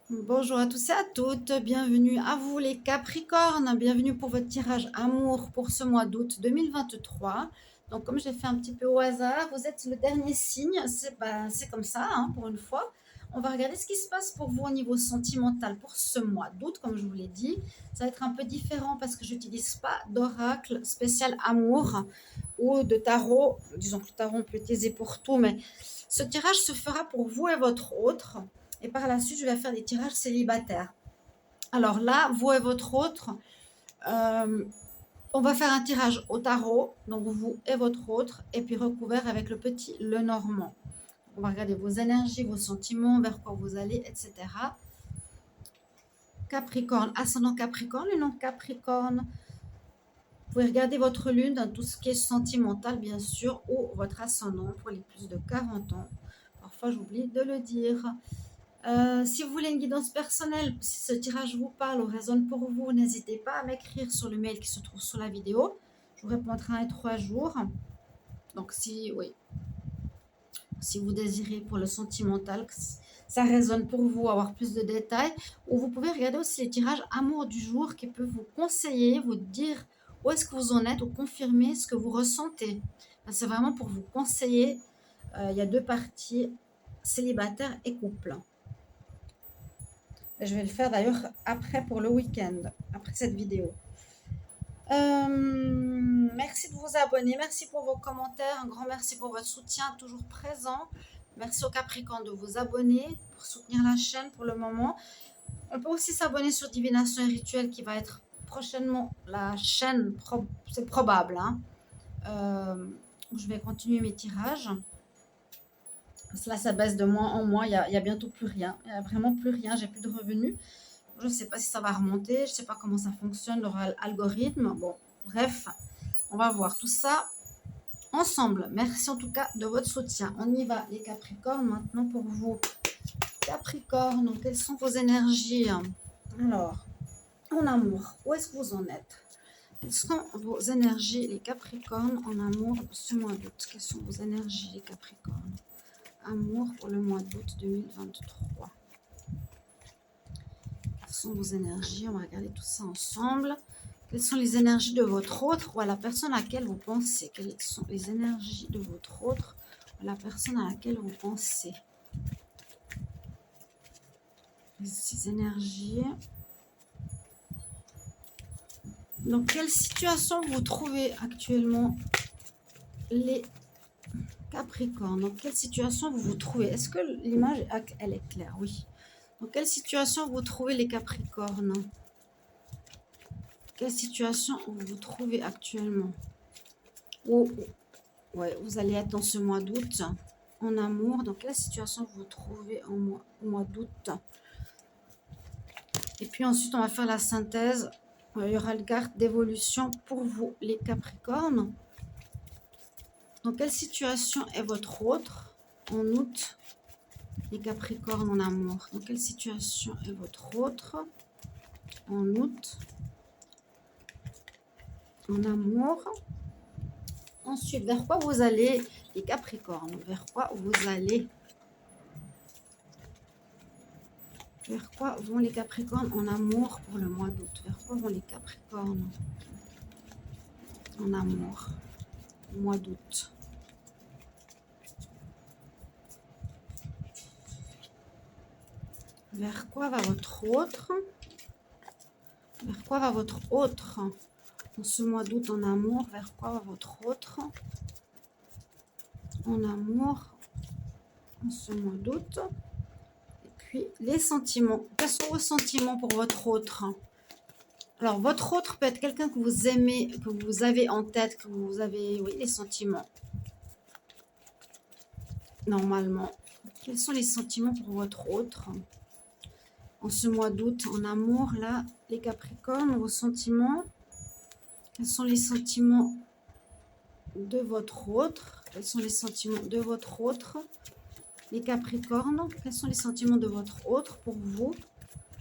Bonjour à tous et à toutes, bienvenue à vous les Capricornes, bienvenue pour votre tirage amour pour ce mois d'août 2023. Donc comme j'ai fait un petit peu au hasard, vous êtes le dernier signe, c'est comme ça hein, pour une fois. On va regarder ce qui se passe pour vous au niveau sentimental pour ce mois d'août, comme je vous l'ai dit. Ça va être un peu différent parce que je n'utilise pas d'oracle spécial amour ou de tarot. Disons que le tarot on peut l'utiliser pour tout, mais ce tirage se fera pour vous et votre autre. Et par la suite, je vais faire des tirages célibataires. Alors là, vous et votre autre, euh, on va faire un tirage au tarot, donc vous et votre autre, et puis recouvert avec le petit Lenormand. On va regarder vos énergies, vos sentiments, vers quoi vous allez, etc. Capricorne, ascendant Capricorne, le nom Capricorne. Vous pouvez regarder votre lune dans tout ce qui est sentimental, bien sûr, ou votre ascendant pour les plus de 40 ans. Parfois, j'oublie de le dire. Si vous voulez une guidance personnelle, si ce tirage vous parle ou résonne pour vous, n'hésitez pas à m'écrire sur le mail qui se trouve sous la vidéo. Je vous répondrai en 3 jours. Donc si vous désirez pour le sentimental, que ça résonne pour vous, avoir plus de détails, ou vous pouvez regarder aussi les tirages amour du jour qui peuvent vous conseiller, vous dire où est-ce que vous en êtes ou confirmer ce que vous ressentez. C'est vraiment pour vous conseiller. Il y a deux parties, célibataire et couple. Je vais le faire d'ailleurs après pour le week-end, après cette vidéo. Merci de vous abonner, merci pour vos commentaires, un grand merci pour votre soutien toujours présent. Merci aux Capricornes de vous abonner pour soutenir la chaîne pour le moment. On peut aussi s'abonner sur Divination et Rituel qui va être prochainement la chaîne, c'est probable. Hein. Je vais continuer mes tirages. Là, ça baisse de mois en mois, il y a bientôt plus rien. Il n'y a vraiment plus rien, j'ai plus de revenus. Je ne sais pas si ça va remonter, je ne sais pas comment ça fonctionne, leur algorithme. Bon, bref, on va voir tout ça ensemble. Merci en tout cas de votre soutien. On y va, les Capricornes, maintenant pour vous. Capricorne, quelles sont vos énergies? Alors, en amour, où est-ce que vous en êtes? Quelles sont vos énergies, les Capricornes, en amour ce mois d'août? Quelles sont vos énergies, les Capricornes? Amour pour le mois d'août 2023. Quelles sont vos énergies? On va regarder tout ça ensemble. Quelles sont les énergies de votre autre ou à la personne à laquelle vous pensez? Quelles sont les énergies de votre autre ou à la personne à laquelle vous pensez? Ces énergies. Dans quelle situation vous trouvez actuellement les Capricornes? Dans quelle situation vous vous trouvez? Est-ce que l'image, elle est claire? Oui. Dans quelle situation vous trouvez les Capricornes? Quelle situation vous vous trouvez actuellement? Ouais, vous allez être dans ce mois d'août en amour. Dans quelle situation vous vous trouvez au mois d'août? Et puis ensuite, on va faire la synthèse. Il y aura le carte d'évolution pour vous, les Capricornes. Dans quelle situation est votre autre en août, les Capricornes en amour? Dans quelle situation est votre autre en août, en amour? Ensuite, vers quoi vous allez, les Capricornes? Vers quoi vous allez? Vers quoi vont les Capricornes en amour pour le mois d'août? Vers quoi vont les Capricornes en amour au mois d'août? Vers quoi va votre autre? Vers quoi va votre autre en ce mois d'août en amour? Vers quoi va votre autre en amour en ce mois d'août? Et puis les sentiments. Quels sont vos sentiments pour votre autre? Alors votre autre peut être quelqu'un que vous aimez, que vous avez en tête, que vous avez, oui, les sentiments. Normalement. Quels sont les sentiments pour votre autre en ce mois d'août en amour? Là, les Capricornes, vos sentiments. Quels sont les sentiments de votre autre? Quels sont les sentiments de votre autre? Les Capricornes, quels sont les sentiments de votre autre pour vous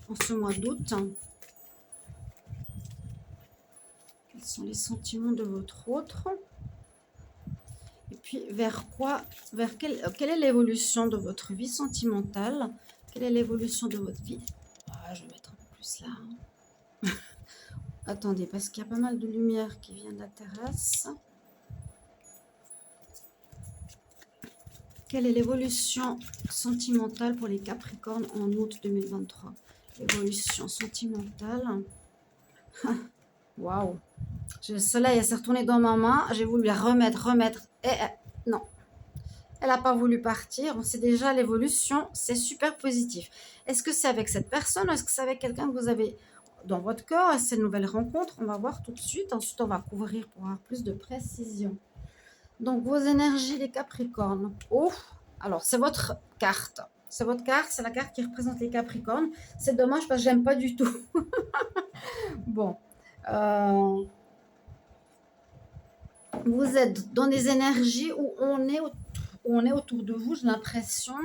en ce mois d'août? Quels sont les sentiments de votre autre? Et puis, vers quoi, quelle est l'évolution de votre vie sentimentale? Quelle est l'évolution de votre vie? Je vais mettre un peu plus là. Attendez, parce qu'il y a pas mal de lumière qui vient de la terrasse. Quelle est l'évolution sentimentale pour les Capricornes en août 2023? L'évolution sentimentale. Waouh! Le soleil s'est retourné dans ma main. J'ai voulu la remettre. Et non, elle n'a pas voulu partir. C'est déjà l'évolution. C'est super positif. Est-ce que c'est avec cette personne ou est-ce que c'est avec quelqu'un que vous avez dans votre cœur? C'est une nouvelle rencontre. On va voir tout de suite. Ensuite, on va couvrir pour avoir plus de précision. Donc, vos énergies, les Capricornes. Oh, alors, c'est votre carte. C'est votre carte. C'est la carte qui représente les Capricornes. C'est dommage parce que j'aime pas du tout. Bon. Vous êtes dans des énergies où on est autour de vous, j'ai l'impression.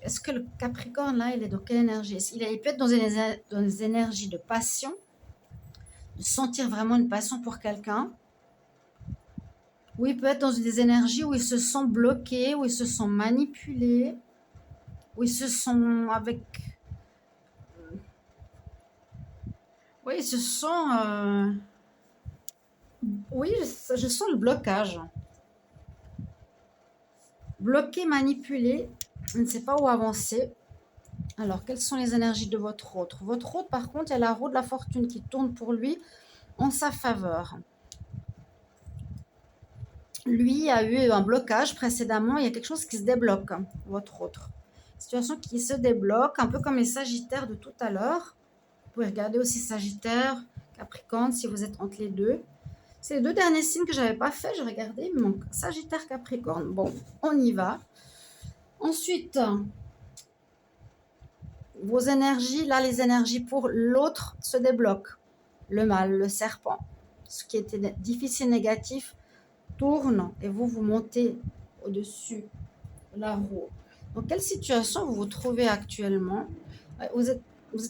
Est-ce que le Capricorne, là, il est dans quelle énergie? Il peut être dans des énergies de passion, de sentir vraiment une passion pour quelqu'un. Ou il peut être dans des énergies où ils se sentent bloqués, où ils se sentent manipulés, où ils se sont avec... Oui, ils se sont... Oui, je sens le blocage. Bloqué, manipulé, je ne sais pas où avancer. Alors, quelles sont les énergies de votre autre? Votre autre, par contre, il y a la roue de la fortune qui tourne pour lui en sa faveur. Lui a eu un blocage précédemment, il y a quelque chose qui se débloque, votre autre. Situation qui se débloque, un peu comme les Sagittaires de tout à l'heure. Vous pouvez regarder aussi Sagittaire, Capricorne, si vous êtes entre les deux. C'est les deux derniers signes que je n'avais pas fait, j'ai regardé, il me manque Sagittaire, Capricorne. Bon, on y va. Ensuite, vos énergies, là, les énergies pour l'autre se débloquent. Le mal, le serpent, ce qui était difficile, négatif, tourne et vous montez au-dessus de la roue. Dans quelle situation vous vous trouvez actuellement? Vous êtes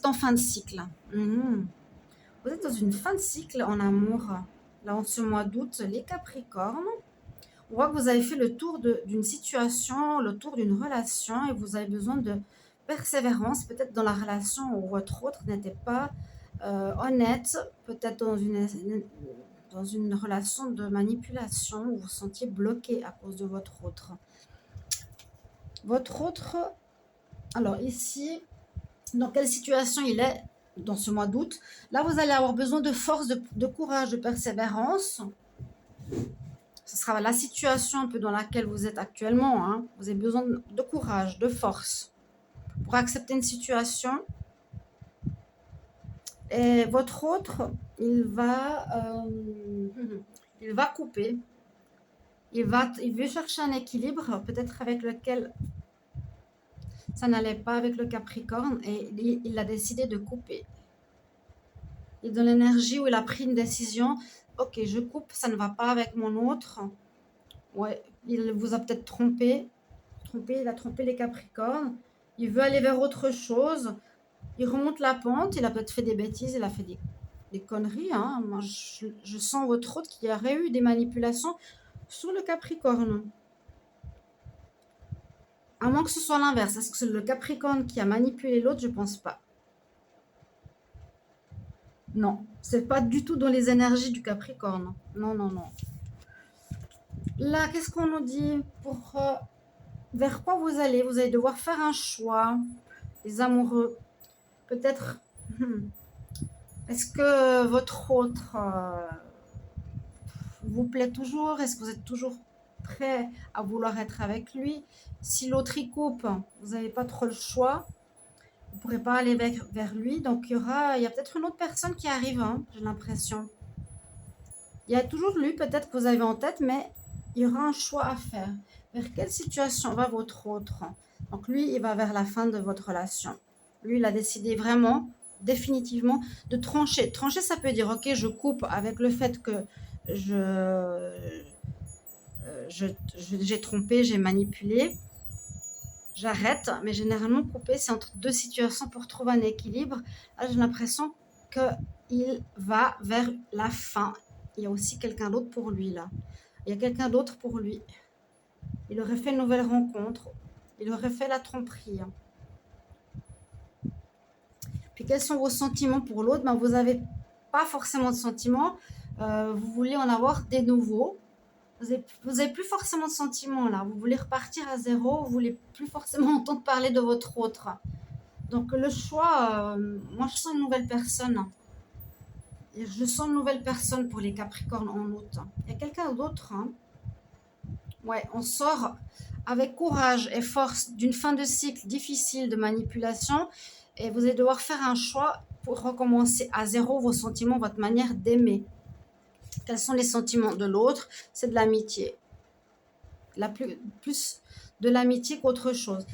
en fin de cycle. Vous êtes dans une fin de cycle en amour. Là, en ce mois d'août, les Capricornes, on voit que vous avez fait le tour d'une situation, le tour d'une relation et vous avez besoin de persévérance, peut-être dans la relation où votre autre n'était pas honnête, peut-être dans une relation de manipulation où vous vous sentiez bloqué à cause de votre autre. Votre autre, alors ici, dans quelle situation il est dans ce mois d'août? Là, vous allez avoir besoin de force, de courage, de persévérance. Ce sera la situation un peu dans laquelle vous êtes actuellement. Hein. Vous avez besoin de courage, de force pour accepter une situation. Et votre autre, il va couper. Il veut chercher un équilibre, peut-être avec lequel ça n'allait pas avec le Capricorne, et il a décidé de couper. Il est dans l'énergie où il a pris une décision. Ok, je coupe, ça ne va pas avec mon autre. Ouais, il vous a peut-être trompé. Il a trompé les Capricornes. Il veut aller vers autre chose. Il remonte la pente. Il a peut-être fait des bêtises. Il a fait des conneries. Hein. Moi, je sens votre autre qui aurait eu des manipulations sur le Capricorne. À moins que ce soit l'inverse. Est-ce que c'est le Capricorne qui a manipulé l'autre? Je ne pense pas. Non, c'est pas du tout dans les énergies du Capricorne. Non, non, non. Là, qu'est-ce qu'on nous dit pour vers quoi vous allez? Vous allez devoir faire un choix. Les amoureux. Peut-être. Est-ce que votre autre vous plaît toujours? Est-ce que vous êtes toujours prêt à vouloir être avec lui? Si l'autre y coupe, vous n'avez pas trop le choix. Vous ne pourrez pas aller vers lui. Donc, il y a peut-être une autre personne qui arrive, hein, j'ai l'impression. Il y a toujours lui, peut-être que vous avez en tête, mais il y aura un choix à faire. Vers quelle situation va votre autre? Donc, lui, il va vers la fin de votre relation. Lui, il a décidé vraiment, définitivement, de trancher. Trancher, ça peut dire, ok, je coupe avec le fait que j'ai trompé, j'ai manipulé. J'arrête, mais généralement, couper, c'est entre deux situations pour trouver un équilibre. Là, j'ai l'impression qu'il va vers la fin. Il y a aussi quelqu'un d'autre pour lui, là. Il y a quelqu'un d'autre pour lui. Il aurait fait une nouvelle rencontre. Il aurait fait la tromperie. Puis quels sont vos sentiments pour l'autre? Ben, vous n'avez pas forcément de sentiments. Vous voulez en avoir des nouveaux. Vous avez plus forcément de sentiments là. Vous voulez repartir à zéro. Vous voulez plus forcément entendre parler de votre autre. Donc le choix, moi je sens une nouvelle personne. Et je sens une nouvelle personne pour les Capricornes en août. Il y a quelqu'un d'autre. Hein. Ouais, on sort avec courage et force d'une fin de cycle difficile de manipulation. Et vous allez devoir faire un choix pour recommencer à zéro vos sentiments, votre manière d'aimer. Quels sont les sentiments de l'autre? C'est de l'amitié. Plus de l'amitié qu'autre chose.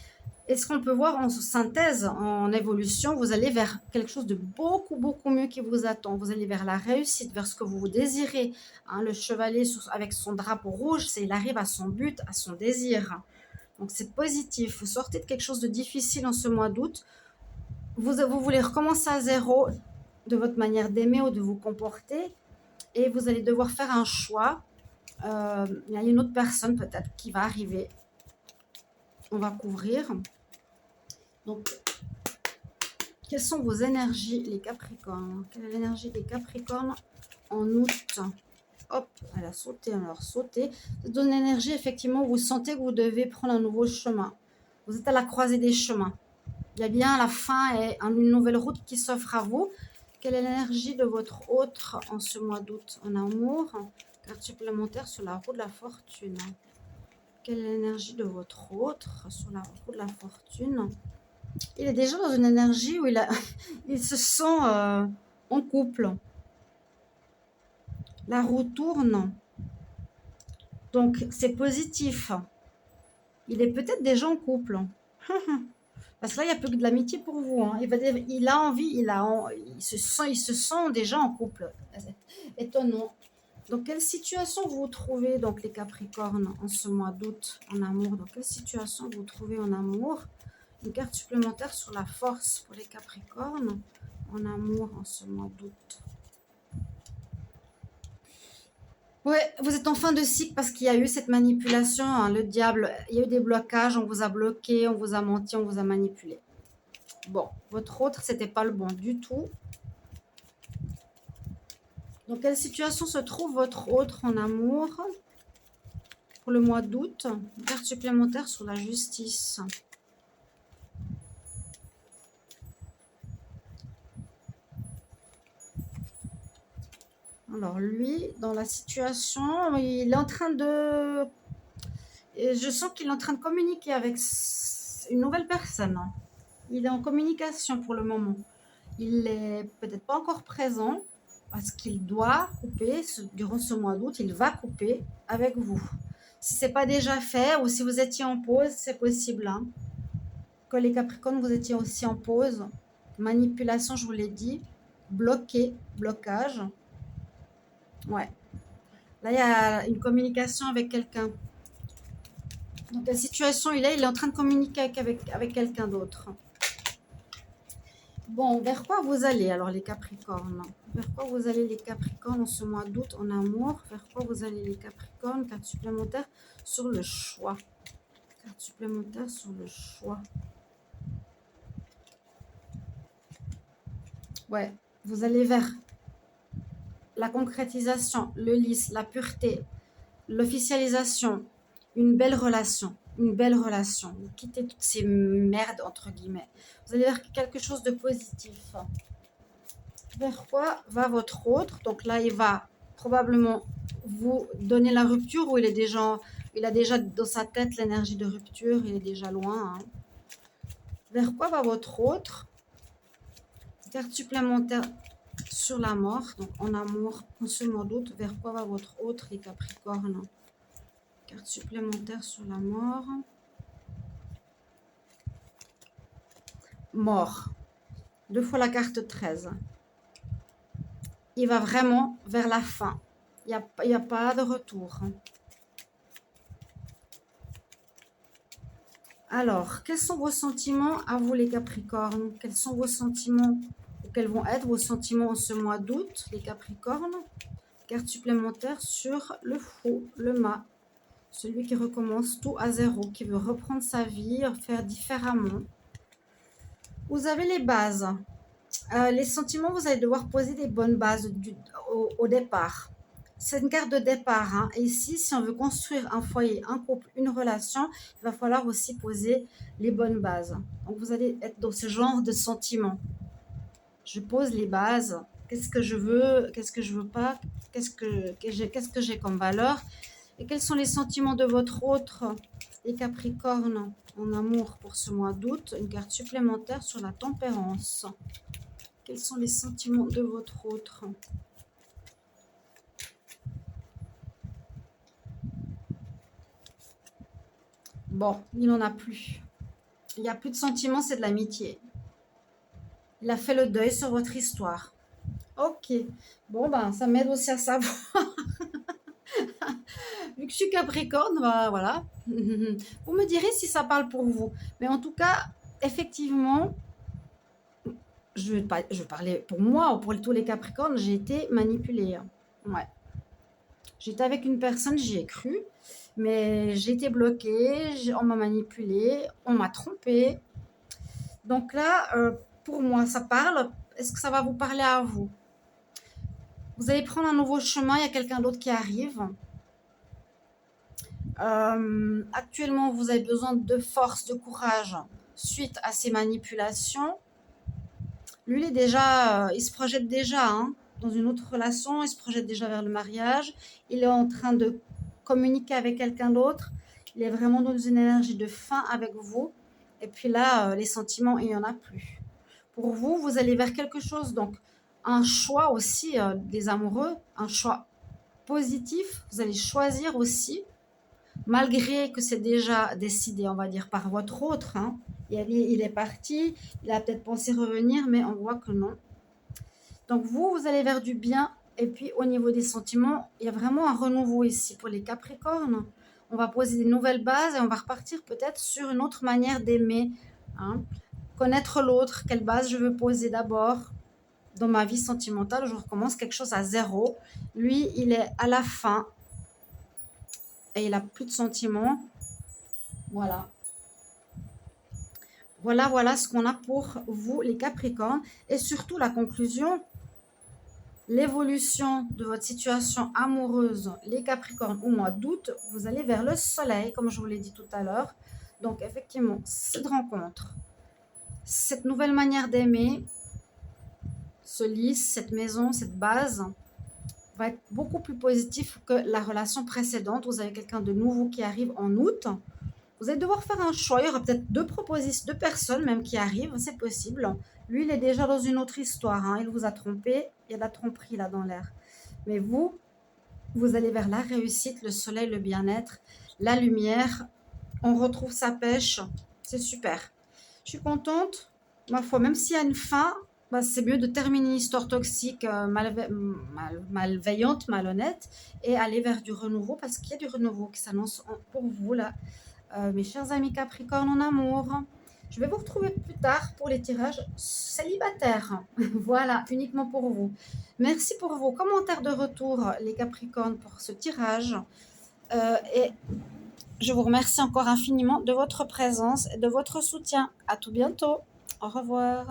Et ce qu'on peut voir en synthèse, en évolution, vous allez vers quelque chose de beaucoup, beaucoup mieux qui vous attend. Vous allez vers la réussite, vers ce que vous désirez. Hein, le chevalier avec son drapeau rouge, il arrive à son but, à son désir. Donc c'est positif. Vous sortez de quelque chose de difficile en ce mois d'août. Vous voulez recommencer à zéro de votre manière d'aimer ou de vous comporter. Et vous allez devoir faire un choix. Il y a une autre personne peut-être qui va arriver. On va couvrir. Donc, quelles sont vos énergies, les Capricornes? Quelle est l'énergie des Capricornes en août? Hop, elle a sauté, alors sauté. C'est une énergie, effectivement, vous sentez que vous devez prendre un nouveau chemin. Vous êtes à la croisée des chemins. Il y a bien la fin et une nouvelle route qui s'offre à vous. Quelle est l'énergie de votre autre en ce mois d'août en amour? Carte supplémentaire sur la roue de la fortune. Quelle est l'énergie de votre autre sur la roue de la fortune? Il est déjà dans une énergie où il se sent en couple. La roue tourne. Donc, c'est positif. Il est peut-être déjà en couple. Parce que là, il n'y a plus que de l'amitié pour vous. Hein. Il a envie, il se sent déjà en couple. Étonnant. Dans quelle situation vous vous trouvez, donc les Capricornes, en ce mois d'août, en amour? Dans quelle situation vous vous trouvez en amour? Une carte supplémentaire sur la force pour les Capricornes, en amour, en ce mois d'août. Ouais, vous êtes en fin de cycle parce qu'il y a eu cette manipulation, hein, le diable. Il y a eu des blocages, on vous a bloqué, on vous a menti, on vous a manipulé. Bon, votre autre, c'était pas le bon du tout. Dans quelle situation se trouve votre autre en amour pour le mois d'août? Une carte supplémentaire sur la justice. Alors lui, dans la situation, il est en train de... Je sens qu'il est en train de communiquer avec une nouvelle personne. Il est en communication pour le moment. Il n'est peut-être pas encore présent parce qu'il doit couper durant ce mois d'août. Il va couper avec vous. Si ce n'est pas déjà fait ou si vous étiez en pause, c'est possible. Hein. Que les Capricornes, vous étiez aussi en pause. Manipulation, je vous l'ai dit. Bloqué, blocage. Ouais. Là, il y a une communication avec quelqu'un. Dans quelle situation il est en train de communiquer avec quelqu'un d'autre. Bon, vers quoi vous allez alors les Capricornes? Vers quoi vous allez les Capricornes en ce mois d'août en amour? Vers quoi vous allez les Capricornes? Carte supplémentaire sur le choix. Carte supplémentaire sur le choix. Ouais, vous allez vers la concrétisation, le lisse, la pureté, l'officialisation, une belle relation. Une belle relation. Vous quittez toutes ces merdes, entre guillemets. Vous allez vers quelque chose de positif. Vers quoi va votre autre? Donc là, il va probablement vous donner la rupture ou il a déjà dans sa tête l'énergie de rupture, il est déjà loin. Hein. Vers quoi va votre autre? Carte supplémentaire sur la mort, donc en amour, en ce mois d'août. Vers quoi va votre autre, les Capricornes? Carte supplémentaire sur la mort. Mort. 2 fois la carte 13. Il va vraiment vers la fin. Il n'y a pas de retour. Alors, quels sont vos sentiments à vous les Capricornes? Quels sont vos sentiments ou quels vont être vos sentiments en ce mois d'août, les Capricornes? Carte supplémentaire sur le fou, le mât. celui qui recommence tout à zéro, qui veut reprendre sa vie, faire différemment. Vous avez les bases. Les sentiments, vous allez devoir poser des bonnes bases au départ. C'est une carte de départ. Hein. Et ici, si on veut construire un foyer, un couple, une relation, il va falloir aussi poser les bonnes bases. Donc, vous allez être dans ce genre de sentiments. Je pose les bases. Qu'est-ce que je veux? Qu'est-ce que je veux pas? Qu'est-ce que j'ai comme valeur? Et quels sont les sentiments de votre autre? Les Capricornes en amour pour ce mois d'août. Une carte supplémentaire sur la tempérance. Quels sont les sentiments de votre autre? Bon, il n'en a plus. Il n'y a plus de sentiments, c'est de l'amitié. Il a fait le deuil sur votre histoire. Ok. Bon, ben, ça m'aide aussi à savoir. Vu que je suis Capricorne, ben, voilà. Vous me direz si ça parle pour vous. Mais en tout cas, effectivement, je vais parler pour moi ou pour tous les Capricornes, j'ai été manipulée. Ouais. J'étais avec une personne, j'y ai cru, mais j'ai été bloquée, on m'a manipulée, on m'a trompée. Donc là, pour moi, ça parle. Est-ce que ça va vous parler à vous? Vous allez prendre un nouveau chemin, il y a quelqu'un d'autre qui arrive. Actuellement, vous avez besoin de force, de courage suite à ces manipulations. Lui, il se projette déjà hein, dans une autre relation, il se projette déjà vers le mariage. Il est en train de communiquer avec quelqu'un d'autre. Il est vraiment dans une énergie de fin avec vous. Et puis là, les sentiments, il n'y en a plus. Pour vous, vous allez vers quelque chose. Donc, un choix aussi des amoureux, un choix positif. Vous allez choisir aussi malgré que c'est déjà décidé, on va dire, par votre autre. Hein. Il est parti, il a peut-être pensé revenir, mais on voit que non. Donc vous allez vers du bien. Et puis au niveau des sentiments, il y a vraiment un renouveau ici pour les Capricornes. On va poser des nouvelles bases et on va repartir peut-être sur une autre manière d'aimer. Hein. Connaître l'autre, quelle base je veux poser d'abord dans ma vie sentimentale. Je recommence quelque chose à zéro. Lui, il est à la fin. Et il n'a plus de sentiments. Voilà. Voilà ce qu'on a pour vous, les Capricornes. Et surtout, la conclusion, l'évolution de votre situation amoureuse, les Capricornes, au mois d'août, vous allez vers le soleil, comme je vous l'ai dit tout à l'heure. Donc, effectivement, cette rencontre, cette nouvelle manière d'aimer, ce lys, cette maison, cette base, va être beaucoup plus positif que la relation précédente. Vous avez quelqu'un de nouveau qui arrive en août. Vous allez devoir faire un choix. Il y aura peut-être deux personnes même qui arrivent, c'est possible. Lui, il est déjà dans une autre histoire. Hein. Il vous a trompé. Il y a de la tromperie là dans l'air. Mais vous allez vers la réussite, le soleil, le bien-être, la lumière. On retrouve sa pêche. C'est super. Je suis contente. Ma foi, même s'il y a une fin, bah, c'est mieux de terminer une histoire toxique, malveillante, malhonnête, et aller vers du renouveau, parce qu'il y a du renouveau qui s'annonce pour vous là. Mes chers amis Capricorne en amour, je vais vous retrouver plus tard pour les tirages célibataires. Voilà, uniquement pour vous. Merci pour vos commentaires de retour, les Capricornes, pour ce tirage. Et je vous remercie encore infiniment de votre présence et de votre soutien. À tout bientôt. Au revoir.